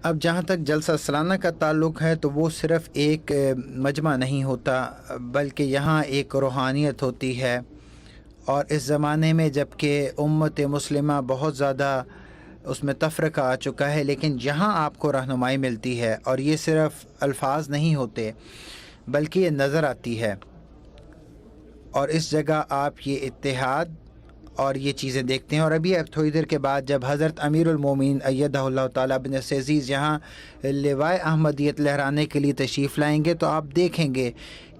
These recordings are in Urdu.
اب جہاں تک جلسہ سالانہ کا تعلق ہے تو وہ صرف ایک مجمع نہیں ہوتا، بلکہ یہاں ایک روحانیت ہوتی ہے۔ اور اس زمانے میں جب کہ امت مسلمہ بہت زیادہ اس میں تفرقہ آ چکا ہے، لیکن یہاں آپ کو رہنمائی ملتی ہے، اور یہ صرف الفاظ نہیں ہوتے بلکہ یہ نظر آتی ہے، اور اس جگہ آپ یہ اتحاد اور یہ چیزیں دیکھتے ہیں۔ اور ابھی اب تھوڑی دیر کے بعد جب حضرت امیر المومنین ایدہ اللہ تعالیٰ بن عزیز یہاں لوائے احمدیت لہرانے کے لیے تشریف لائیں گے تو آپ دیکھیں گے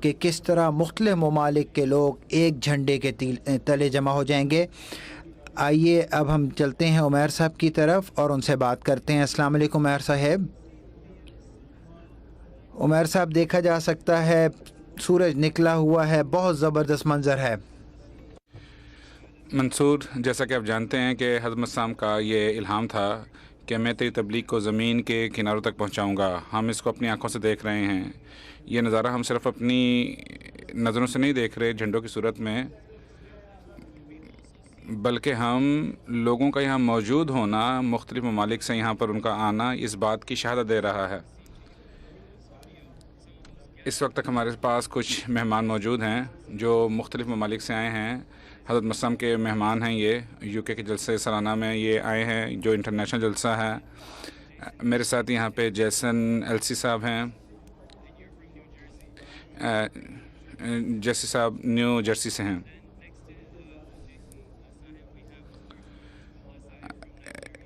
کہ کس طرح مختلف ممالک کے لوگ ایک جھنڈے کے تلے جمع ہو جائیں گے۔ آئیے اب ہم چلتے ہیں عمیر صاحب کی طرف اور ان سے بات کرتے ہیں۔ السلام علیکم عمیر صاحب۔ عمیر صاحب، دیکھا جا سکتا ہے سورج نکلا ہوا ہے، بہت زبردست منظر ہے۔ منصور، جیسا کہ آپ جانتے ہیں کہ حضرت مسام کا یہ الہام تھا کہ میں تیری تبلیغ کو زمین کے کناروں تک پہنچاؤں گا۔ ہم اس کو اپنی آنکھوں سے دیکھ رہے ہیں۔ یہ نظارہ ہم صرف اپنی نظروں سے نہیں دیکھ رہے جھنڈوں کی صورت میں، بلکہ ہم لوگوں کا یہاں موجود ہونا، مختلف ممالک سے یہاں پر ان کا آنا، اس بات کی شہادت دے رہا ہے۔ اس وقت تک ہمارے پاس کچھ مہمان موجود ہیں جو مختلف ممالک سے آئے ہیں۔ حضرت مسام کے مہمان ہیں، یہ یو کے جلسے سالانہ میں یہ آئے ہیں جو انٹرنیشنل جلسہ ہے۔ میرے ساتھ یہاں پہ جیسن ایلسی صاحب ہیں۔ جیسی صاحب نیو جرسی سے ہیں۔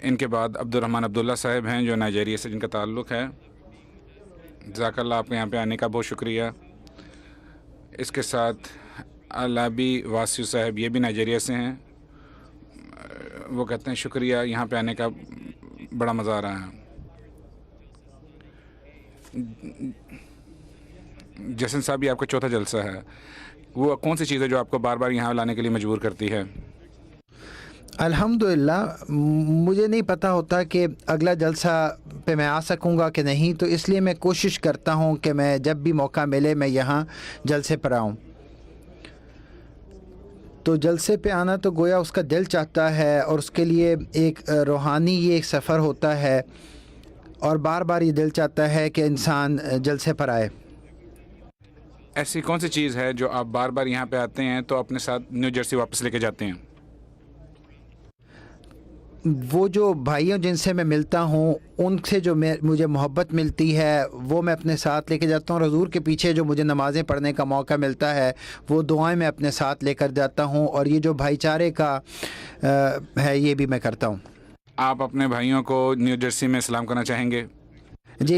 ان کے بعد عبدالرحمن عبداللہ صاحب ہیں جو نائجیریا سے جن کا تعلق ہے۔ جزاک اللہ، آپ کے یہاں پہ آنے کا بہت شکریہ۔ اس کے ساتھ علابی واسیو صاحب، یہ بھی نائجیریا سے ہیں۔ وہ کہتے ہیں شکریہ، یہاں پہ آنے کا بڑا مزہ آ رہا ہے۔ جسن صاحب، یہ آپ کا چوتھا جلسہ ہے، وہ کون سی چیز ہے جو آپ کو بار بار یہاں لانے کے لیے مجبور کرتی ہے؟ الحمدللہ مجھے نہیں پتہ ہوتا کہ اگلا جلسہ پہ میں آ سکوں گا کہ نہیں، تو اس لیے میں کوشش کرتا ہوں کہ میں جب بھی موقع ملے میں یہاں جلسے پر آؤں۔ تو جلسے پہ آنا تو گویا اس کا دل چاہتا ہے، اور اس کے لیے ایک روحانی یہ ایک سفر ہوتا ہے، اور بار بار یہ دل چاہتا ہے کہ انسان جلسے پر آئے۔ ایسی کون سی چیز ہے جو آپ بار بار یہاں پہ آتے ہیں تو اپنے ساتھ نیو جرسی واپس لے کے جاتے ہیں؟ وہ جو بھائیوں جن سے میں ملتا ہوں ان سے جو مجھے محبت ملتی ہے وہ میں اپنے ساتھ لے کے جاتا ہوں، اور حضور کے پیچھے جو مجھے نمازیں پڑھنے کا موقع ملتا ہے وہ دعائیں میں اپنے ساتھ لے کر جاتا ہوں، اور یہ جو بھائی چارے کا ہے یہ بھی میں کرتا ہوں۔ آپ اپنے بھائیوں کو نیو جرسی میں سلام کرنا چاہیں گے؟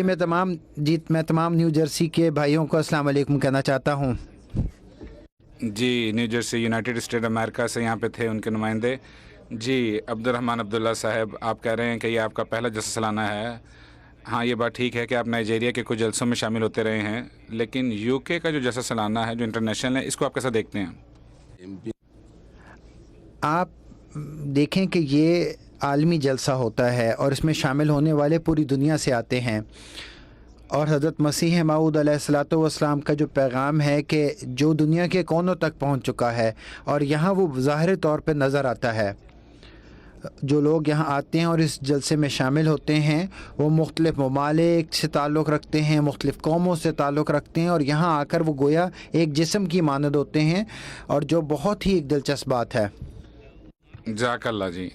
میں تمام نیو جرسی کے بھائیوں کو السلام علیکم کہنا چاہتا ہوں۔ جی، نیو جرسی یونائٹڈ اسٹیٹ امریکہ سے یہاں پہ تھے ان کے نمائندے۔ جی، عبدالرحمن عبداللہ صاحب، آپ کہہ رہے ہیں کہ یہ آپ کا پہلا جلسہ سالانہ ہے۔ ہاں، یہ بات ٹھیک ہے کہ آپ نائجیریا کے کچھ جلسوں میں شامل ہوتے رہے ہیں، لیکن یو کے کا جو جلسہ سالانہ ہے جو انٹرنیشنل ہے، اس کو آپ کیسا دیکھتے ہیں؟ آپ دیکھیں کہ یہ عالمی جلسہ ہوتا ہے اور اس میں شامل ہونے والے پوری دنیا سے آتے ہیں، اور حضرت مسیح موعود علیہ الصلوۃ والسلام کا جو پیغام ہے کہ جو دنیا کے کونوں تک پہنچ چکا ہے، اور یہاں وہ ظاہر طور پہ نظر آتا ہے۔ جو لوگ یہاں آتے ہیں اور اس جلسے میں شامل ہوتے ہیں وہ مختلف ممالک سے تعلق رکھتے ہیں، مختلف قوموں سے تعلق رکھتے ہیں، اور یہاں آ کر وہ گویا ایک جسم کی مانند ہوتے ہیں، اور جو بہت ہی ایک دلچسپ بات ہے۔ جزاک اللہ جی۔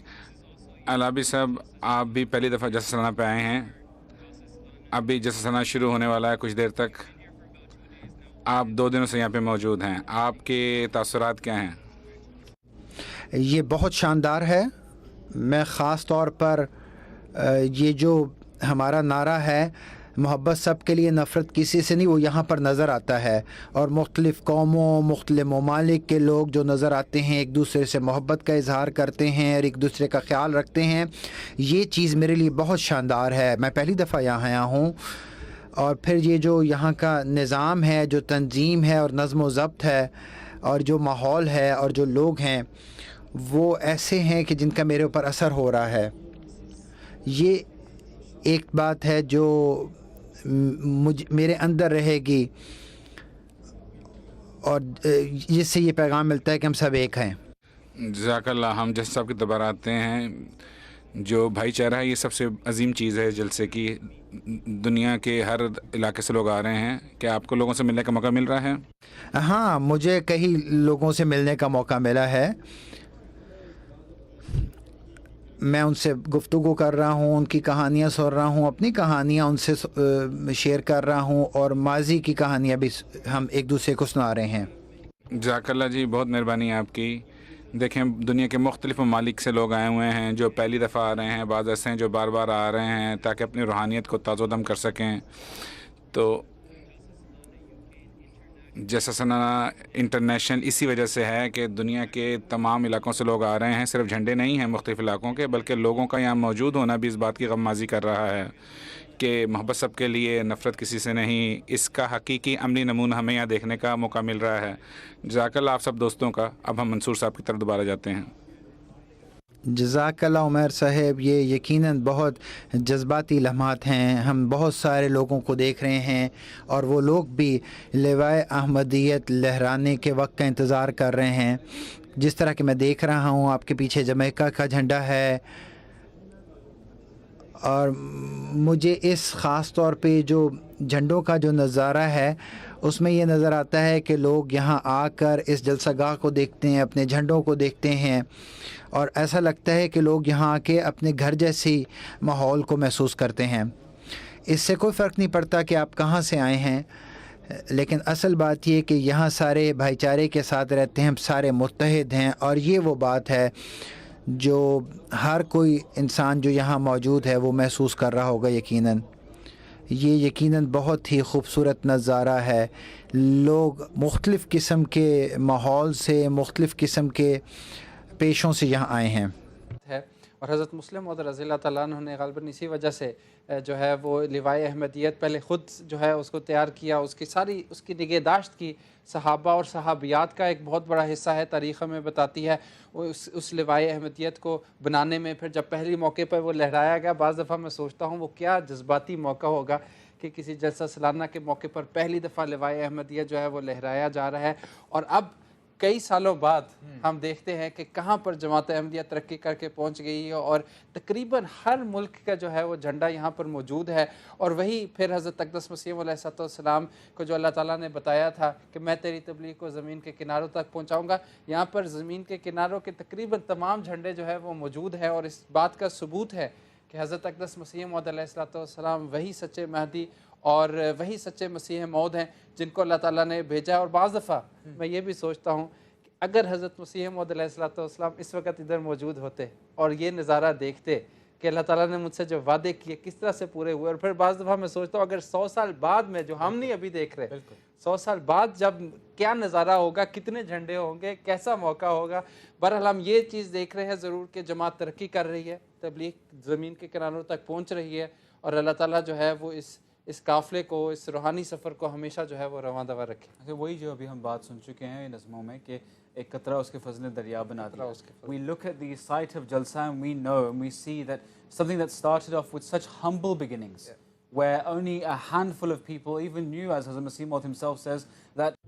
علابی صاحب، آپ بھی پہلی دفعہ جلسہ سالانہ پہ آئے ہیں، اب بھی جلسہ سالانہ شروع ہونے والا ہے کچھ دیر تک۔ آپ 2 دنوں سے یہاں پہ موجود ہیں، آپ کے تاثرات کیا ہیں؟ یہ بہت شاندار ہے۔ میں خاص طور پر یہ جو ہمارا نعرہ ہے محبت سب کے لیے نفرت کسی سے نہیں، وہ یہاں پر نظر آتا ہے، اور مختلف قوموں مختلف ممالک کے لوگ جو نظر آتے ہیں ایک دوسرے سے محبت کا اظہار کرتے ہیں اور ایک دوسرے کا خیال رکھتے ہیں۔ یہ چیز میرے لیے بہت شاندار ہے۔ میں پہلی دفعہ یہاں آیا ہوں، اور پھر یہ جو یہاں کا نظام ہے، جو تنظیم ہے اور نظم و ضبط ہے، اور جو ماحول ہے اور جو لوگ ہیں وہ ایسے ہیں کہ جن کا میرے اوپر اثر ہو رہا ہے۔ یہ ایک بات ہے جو میرے اندر رہے گی، اور جس سے یہ پیغام ملتا ہے کہ ہم سب ایک ہیں۔ جزاک اللہ۔ ہم جس صاحب کی دوبارہ آتے ہیں، جو بھائی چارہ ہے یہ سب سے عظیم چیز ہے جلسے کی. دنیا کے ہر علاقے سے لوگ آ رہے ہیں. کیا آپ کو لوگوں سے ملنے کا موقع مل رہا ہے؟ ہاں، مجھے کئی لوگوں سے ملنے کا موقع ملا ہے. میں ان سے گفتگو کر رہا ہوں، ان کی کہانیاں سن رہا ہوں، اپنی کہانیاں ان سے شیئر کر رہا ہوں، اور ماضی کی کہانیاں بھی ہم ایک دوسرے کو سنا رہے ہیں. جزاک اللہ جی، بہت مہربانی ہے آپ کی. دیکھیں دنیا کے مختلف ممالک سے لوگ آئے ہوئے ہیں جو پہلی دفعہ آ رہے ہیں، بعض ایسے ہیں جو بار بار آ رہے ہیں تاکہ اپنی روحانیت کو تازہ دم کر سکیں. تو جیسا سنا انٹرنیشنل اسی وجہ سے ہے کہ دنیا کے تمام علاقوں سے لوگ آ رہے ہیں. صرف جھنڈے نہیں ہیں مختلف علاقوں کے، بلکہ لوگوں کا یہاں موجود ہونا بھی اس بات کی غمازی کر رہا ہے کہ محبت سب کے لیے، نفرت کسی سے نہیں. اس کا حقیقی عملی نمونہ ہمیں یہاں دیکھنے کا موقع مل رہا ہے. جزاک اللہ آپ سب دوستوں کا. اب ہم منصور صاحب کی طرف دوبارہ جاتے ہیں. جزاک اللہ عمیر صاحب، یہ یقیناً بہت جذباتی لمحات ہیں. ہم بہت سارے لوگوں کو دیکھ رہے ہیں، اور وہ لوگ بھی لوائے احمدیت لہرانے کے وقت کا انتظار کر رہے ہیں. جس طرح کہ میں دیکھ رہا ہوں آپ کے پیچھے جمیکا کا جھنڈا ہے، اور مجھے اس خاص طور پہ جو جھنڈوں کا جو نظارہ ہے اس میں یہ نظر آتا ہے کہ لوگ یہاں آ کر اس جلسہ گاہ کو دیکھتے ہیں، اپنے جھنڈوں کو دیکھتے ہیں، اور ایسا لگتا ہے کہ لوگ یہاں آ کے اپنے گھر جیسی ماحول کو محسوس کرتے ہیں. اس سے کوئی فرق نہیں پڑتا کہ آپ کہاں سے آئے ہیں، لیکن اصل بات یہ کہ یہاں سارے بھائی چارے کے ساتھ رہتے ہیں، سارے متحد ہیں. اور یہ وہ بات ہے جو ہر کوئی انسان جو یہاں موجود ہے وہ محسوس کر رہا ہوگا. یہ یقیناً بہت ہی خوبصورت نظارہ ہے. لوگ مختلف قسم کے ماحول سے، مختلف قسم کے پیشوں سے یہاں آئے ہیں. اور حضرت مسلم موعود رضی اللہ تعالیٰ عنہ نے غالباً اسی وجہ سے جو ہے وہ لوائے احمدیت پہلے خود جو ہے اس کو تیار کیا، اس کی نگہداشت کی. صحابہ اور صحابیات کا ایک بہت بڑا حصہ ہے، تاریخ ہمیں بتاتی ہے اس لوائے احمدیت کو بنانے میں. پھر جب پہلی موقع پر وہ لہرایا گیا، بعض دفعہ میں سوچتا ہوں وہ کیا جذباتی موقع ہوگا کہ کسی جلسہ سالانہ کے موقع پر پہلی دفعہ لوائے احمدیت جو ہے وہ لہرایا جا رہا ہے. اور اب کئی سالوں بعد ہم دیکھتے ہیں کہ کہاں پر جماعت احمدیہ ترقی کر کے پہنچ گئی ہے، اور تقریباً ہر ملک کا جو ہے وہ جھنڈا یہاں پر موجود ہے. اور وہی پھر حضرت اقدس مسیح علیہ السلام کو جو اللہ تعالیٰ نے بتایا تھا کہ میں تیری تبلیغ کو زمین کے کناروں تک پہنچاؤں گا، یہاں پر زمین کے کناروں کے تقریباً تمام جھنڈے جو ہے وہ موجود ہے. اور اس بات کا ثبوت ہے کہ حضرت اقدس مسیح موعود علیہ السلام وہی سچے مہدی اور وہی سچے مسیح موعود ہیں جن کو اللہ تعالیٰ نے بھیجا. اور بعض دفعہ میں یہ بھی سوچتا ہوں کہ اگر حضرت مسیح موعود علیہ السلام اس وقت ادھر موجود ہوتے اور یہ نظارہ دیکھتے کہ اللہ تعالیٰ نے مجھ سے جو وعدے کیے کس طرح سے پورے ہوئے. اور پھر بعض دفعہ میں سوچتا ہوں اگر 100 سال بعد میں جو ہم نہیں ابھی دیکھ رہے، 100 سال بعد جب کیا نظارہ ہوگا، کتنے جھنڈے ہوں گے، کیسا موقع ہوگا. بہرحال ہم یہ چیز دیکھ رہے ہیں ضرور کہ جماعت ترقی کر رہی ہے، تبلیغ زمین کے کناروں تک پہنچ رہی ہے، اور اللہ تعالیٰ جو ہے وہ اس قافلے کو، اس روحانی سفر کو ہمیشہ جو ہے وہ رواں دواں رکھے. وہی جو ابھی ہم بات سن چکے ہیں نظموں میں کہ ایک قطرہ اس کے فضل دریا بنا دیا. We look at the site of Jalsa and we know and we see that something that started off with such humble beginnings, where only a handful of people even knew, as Hazrat Masih Maud himself says, that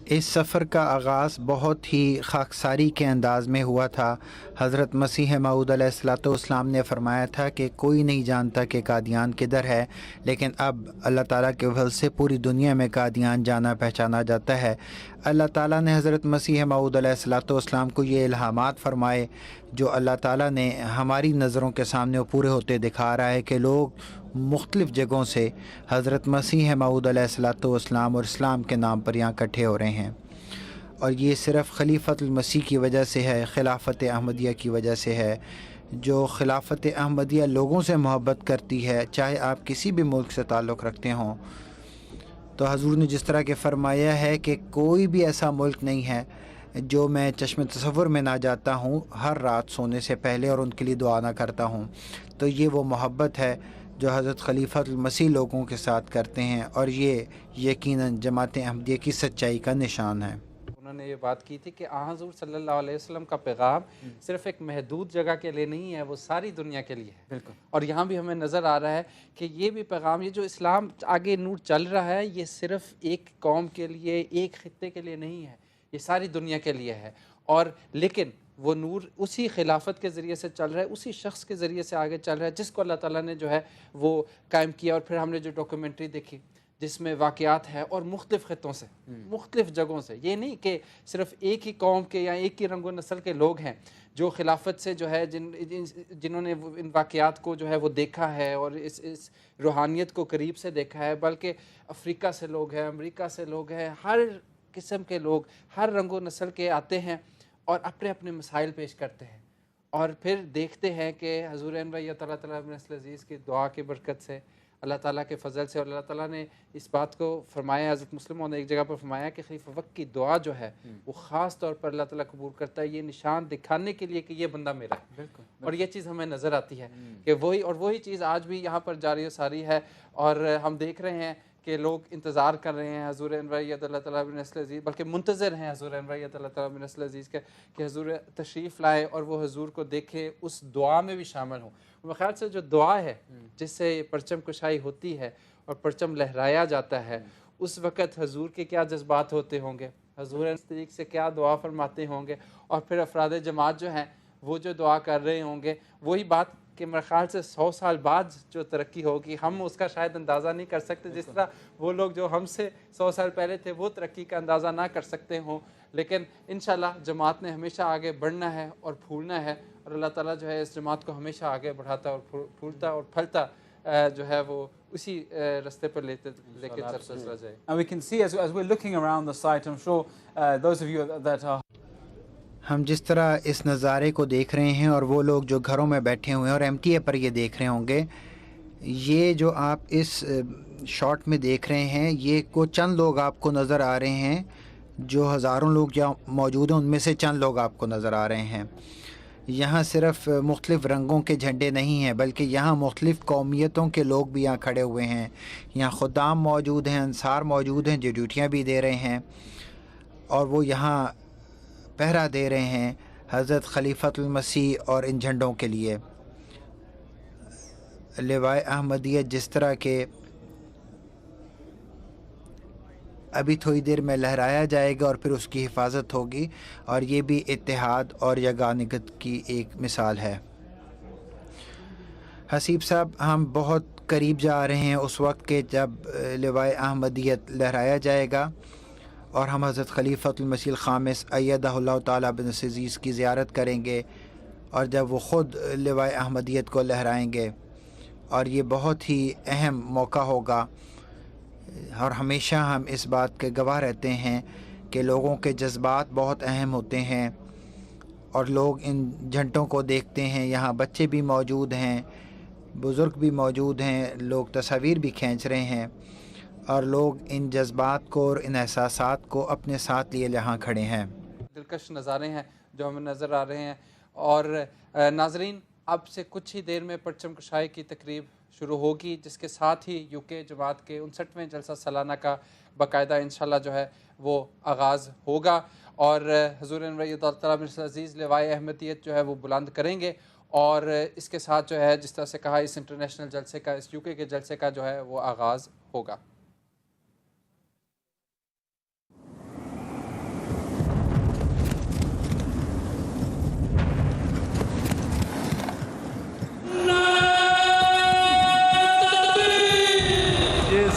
اس سفر کا آغاز بہت ہی خاکساری کے انداز میں ہوا تھا. حضرت مسیح موعود علیہ السلام نے فرمایا تھا کہ کوئی نہیں جانتا کہ قادیان کدھر ہے، لیکن اب اللہ تعالیٰ کے فضل سے پوری دنیا میں قادیان جانا پہچانا جاتا ہے. اللہ تعالیٰ نے حضرت مسیح موعود علیہ السلام کو یہ الہامات فرمائے جو اللہ تعالیٰ نے ہماری نظروں کے سامنے پورے ہوتے دکھا رہا ہے کہ لوگ مختلف جگہوں سے حضرت مسیح موعود علیہ السلام اور اسلام کے نام پر یہاں اکٹھے ہو رہے ہیں. اور یہ صرف خلیفۃ المسیح کی وجہ سے ہے، خلافت احمدیہ کی وجہ سے ہے. جو خلافت احمدیہ لوگوں سے محبت کرتی ہے، چاہے آپ کسی بھی ملک سے تعلق رکھتے ہوں، تو حضور نے جس طرح کہ فرمایا ہے کہ کوئی بھی ایسا ملک نہیں ہے جو میں چشم تصور میں نہ جاتا ہوں ہر رات سونے سے پہلے اور ان کے لیے دعا نہ کرتا ہوں. تو یہ وہ محبت ہے جو حضرت خلیفۃ المسیح لوگوں کے ساتھ کرتے ہیں، اور یہ یقیناً جماعت احمدیہ کی سچائی کا نشان ہے. انہوں نے یہ بات کی تھی کہ حضور صلی اللہ علیہ وسلم کا پیغام صرف ایک محدود جگہ کے لیے نہیں ہے، وہ ساری دنیا کے لیے ہے. بالکل. اور یہاں بھی ہمیں نظر آ رہا ہے کہ یہ بھی پیغام، یہ جو اسلام آگے نور چل رہا ہے، یہ صرف ایک قوم کے لیے، ایک خطے کے لیے نہیں ہے، یہ ساری دنیا کے لیے ہے. اور لیکن وہ نور اسی خلافت کے ذریعے سے چل رہا ہے، اسی شخص کے ذریعے سے آگے چل رہا ہے جس کو اللہ تعالیٰ نے جو ہے وہ قائم کیا. اور پھر ہم نے جو ڈاکیومنٹری دیکھی جس میں واقعات ہے اور مختلف خطوں سے، مختلف جگہوں سے، یہ نہیں کہ صرف ایک ہی قوم کے یا ایک ہی رنگ و نسل کے لوگ ہیں جو خلافت سے جو ہے جنہوں نے ان واقعات کو جو ہے وہ دیکھا ہے اور اس روحانیت کو قریب سے دیکھا ہے، بلکہ افریقہ سے لوگ ہیں، امریکہ سے لوگ ہیں، ہر قسم کے لوگ ہر رنگ و نسل کے آتے ہیں اور اپنے اپنے مسائل پیش کرتے ہیں. اور پھر دیکھتے ہیں کہ حضور انوریت اللہ تعالیٰ بن نصر العزیز کی دعا کی برکت سے، اللہ تعالیٰ کے فضل سے، اور اللہ تعالیٰ نے اس بات کو فرمایا، حضرت مسلم نے ایک جگہ پر فرمایا کہ خلیفہ وقت کی دعا جو ہے وہ خاص طور پر اللہ تعالیٰ قبول کرتا ہے، یہ نشان دکھانے کے لیے کہ یہ بندہ میرا ہے. اور یہ چیز ہمیں نظر آتی ہے کہ وہی چیز آج بھی یہاں پر جاری و ساری ہے. اور ہم دیکھ رہے ہیں کہ لوگ انتظار کر رہے ہیں حضور انوریت اللہ تعالیٰ بن نصر العزیز، بلکہ منتظر ہیں حضور انوریت اللہ تعالیٰ بن نصر العزیز کے کہ حضور تشریف لائے اور وہ حضور کو دیکھے، اس دعا میں بھی شامل ہوں. میرے خیال سے جو دعا ہے جس سے پرچم کشائی ہوتی ہے اور پرچم لہرایا جاتا ہے، اس وقت حضور کے کیا جذبات ہوتے ہوں گے، حضور اس طریق سے کیا دعا فرماتے ہوں گے، اور پھر افراد جماعت جو ہیں وہ جو دعا کر رہے ہوں گے، وہی بات کہ میرے خیال سے 100 سال بعد جو ترقی ہوگی ہم اس کا شاید اندازہ نہیں کر سکتے، جس طرح وہ لوگ جو ہم سے 100 سال پہلے تھے وہ ترقی کا اندازہ نہ کر سکتے ہوں. لیکن انشاءاللہ جماعت نے ہمیشہ آگے بڑھنا ہے اور پھولنا ہے، اور اللہ تعالیٰ جو ہے اس جماعت کو ہمیشہ آگے بڑھاتا اور پھولتا اور پھلتا جو ہے وہ اسی رستے پر لے کے چلتا جائے. And we can see as we're looking around the site, I'm sure those of you that are ہم جس طرح اس نظارے کو دیکھ رہے ہیں اور وہ لوگ جو گھروں میں بیٹھے ہوئے ہیں اور ایم ٹی اے پر یہ دیکھ رہے ہوں گے، یہ جو آپ اس شاٹ میں دیکھ رہے ہیں یہ کو چند لوگ آپ کو نظر آ رہے ہیں، جو ہزاروں لوگ جو موجود ہیں ان میں سے چند لوگ آپ کو نظر آ رہے ہیں. یہاں صرف مختلف رنگوں کے جھنڈے نہیں ہیں بلکہ یہاں مختلف قومیتوں کے لوگ بھی یہاں کھڑے ہوئے ہیں. یہاں خدام موجود ہیں، انصار موجود ہیں جو ڈیوٹیاں بھی دے رہے ہیں، اور وہ یہاں پہرا دے رہے ہیں حضرت خلیفۃ المسیح اور ان جھنڈوں کے لیے. لوائے احمدیت جس طرح کہ ابھی تھوڑی دیر میں لہرایا جائے گا اور پھر اس کی حفاظت ہوگی، اور یہ بھی اتحاد اور یگانگت کی ایک مثال ہے. حسیب صاحب، ہم بہت قریب جا رہے ہیں اس وقت کے جب لوائے احمدیت لہرایا جائے گا اور ہم حضرت خلیفۃ المسیح الخامس ایدہ اللہ تعالیٰ بن نصر العزیز کی زیارت کریں گے، اور جب وہ خود لوائے احمدیت کو لہرائیں گے، اور یہ بہت ہی اہم موقع ہوگا. اور ہمیشہ ہم اس بات کے گواہ رہتے ہیں کہ لوگوں کے جذبات بہت اہم ہوتے ہیں، اور لوگ ان جھنڈوں کو دیکھتے ہیں. یہاں بچے بھی موجود ہیں، بزرگ بھی موجود ہیں، لوگ تصاویر بھی کھینچ رہے ہیں، اور لوگ ان جذبات کو اور ان احساسات کو اپنے ساتھ لیے یہاں کھڑے ہیں. دلکش نظارے ہیں جو ہمیں نظر آ رہے ہیں. اور ناظرین، اب سے کچھ ہی دیر میں پرچم کشائی کی تقریب شروع ہوگی، جس کے ساتھ ہی یو کے جماعت کے 59ویں جلسہ سالانہ کا باقاعدہ انشاءاللہ جو ہے وہ آغاز ہوگا. اور حضور انوریت اللہ تعالیٰ بن نصر العزیز لوائے احمدیت جو ہے وہ بلند کریں گے، اور اس کے ساتھ جو ہے جس طرح سے کہا اس انٹرنیشنل جلسے کا، اس یو کے جلسے کا جو ہے وہ آغاز ہوگا.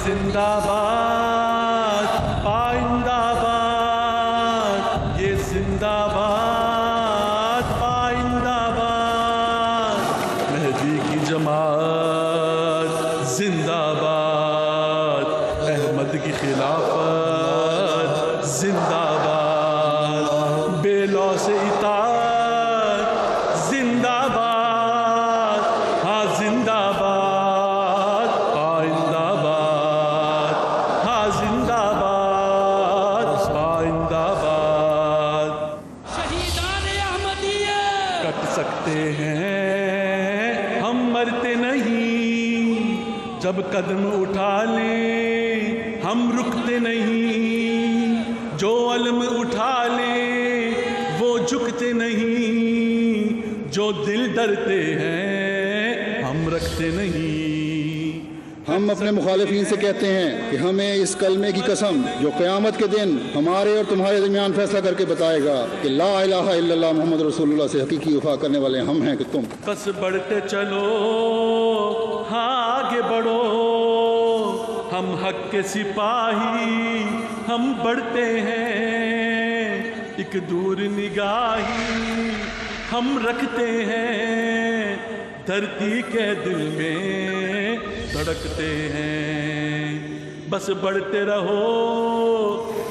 زندہ باد پائندہ باد، یہ زندہ باد پائندہ باد، مہدی کی جماعت زندہ باد، احمد کی خلافت زندہ باد، بے لو سے اطاعت زندہ باد، ہاں زندہ باد جب قدم اٹھا لیں ہم رکتے نہیں، جو علم اٹھا لیں وہ جھکتے نہیں، جو دل ڈرتے ہیں ہم رکھتے نہیں، ہم اپنے مخالفین سے کہتے ہیں کہ ہمیں اس کلمے کی قسم جو قیامت کے دن ہمارے اور تمہارے درمیان فیصلہ کر کے بتائے گا کہ لا الہ الا اللہ محمد رسول اللہ سے حقیقی وفا کرنے والے ہم ہیں کہ تم. بس بڑھتے چلو ہاں آگے بڑھو ہم حق کے سپاہی ہم بڑھتے ہیں ایک دور نگاہی ہم رکھتے ہیں دھرتی کے دل میں دھڑکتے ہیں. بس بڑھتے رہو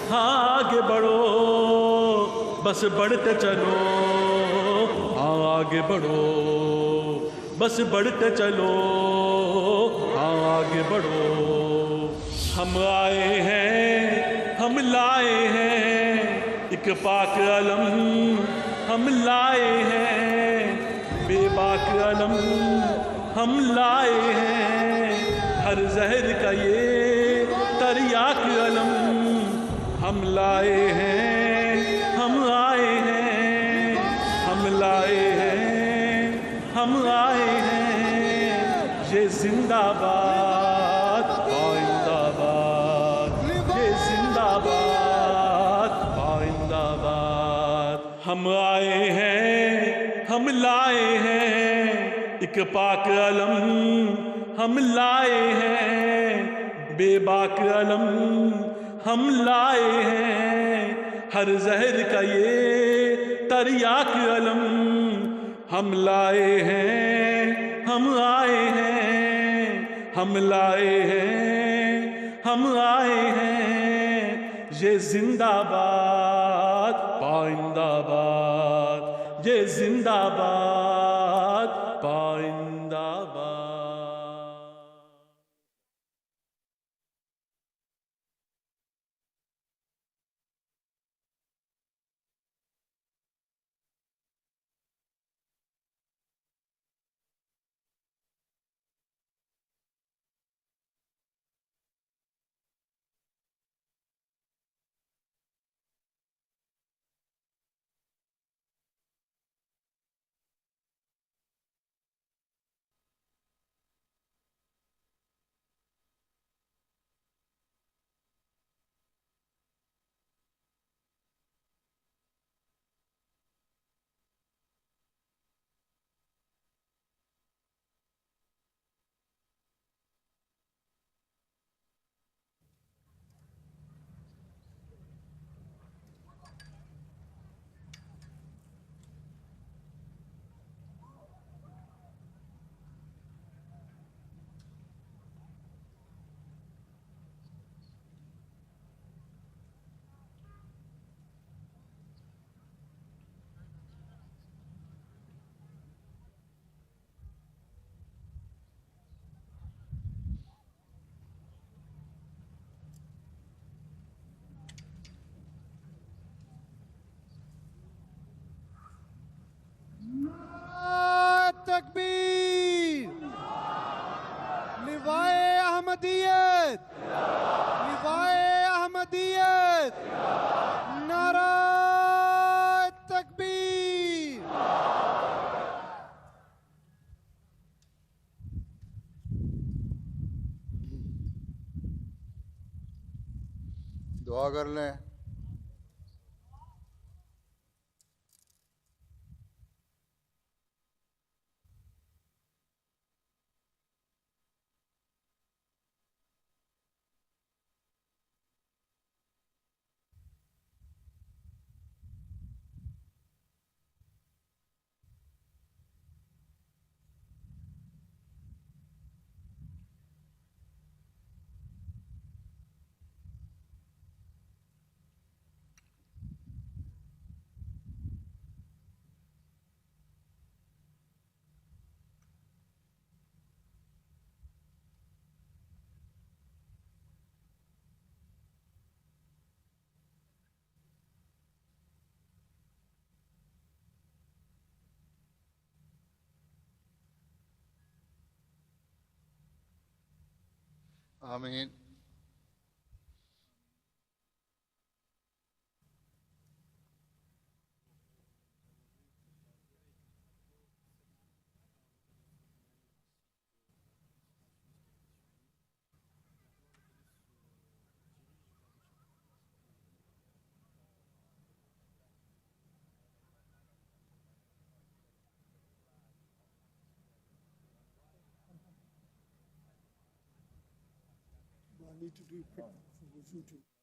ہاں آگے بڑھو بس بڑھتے چلو ہاں آگے بڑھو بس بڑھتے چلو ہاں آگے بڑھو. ہم آئے ہیں ہم لائے ہیں ایک پاک علم ہم لائے ہیں بے باک علم ہم لائے ہیں ہر زہر کا یہ تریاک علم ہم لائے ہیں ہم آئے ہیں ہم لائے ہیں ہم آئے ہیں یہ زندہ باد آئندہ باد یہ زندہ باد آئندہ باد. ہم آئے ہیں ہم لائے ہیں ایک پاک علم ہم لائے ہیں بے باک علم ہم لائے ہیں ہر زہر کا یہ تریاک علم ہم لائے ہیں ہم آئے ہیں ہم لائے ہیں ہم آئے ہیں یہ زندہ باد پائندہ باد یہ زندہ باد پائندہ باد. تکبیر لیوائے احمدیت لیوائے احمدیت نعرہ تکبیر. دعا کر لیں. آمین. need to do quick wuzu too.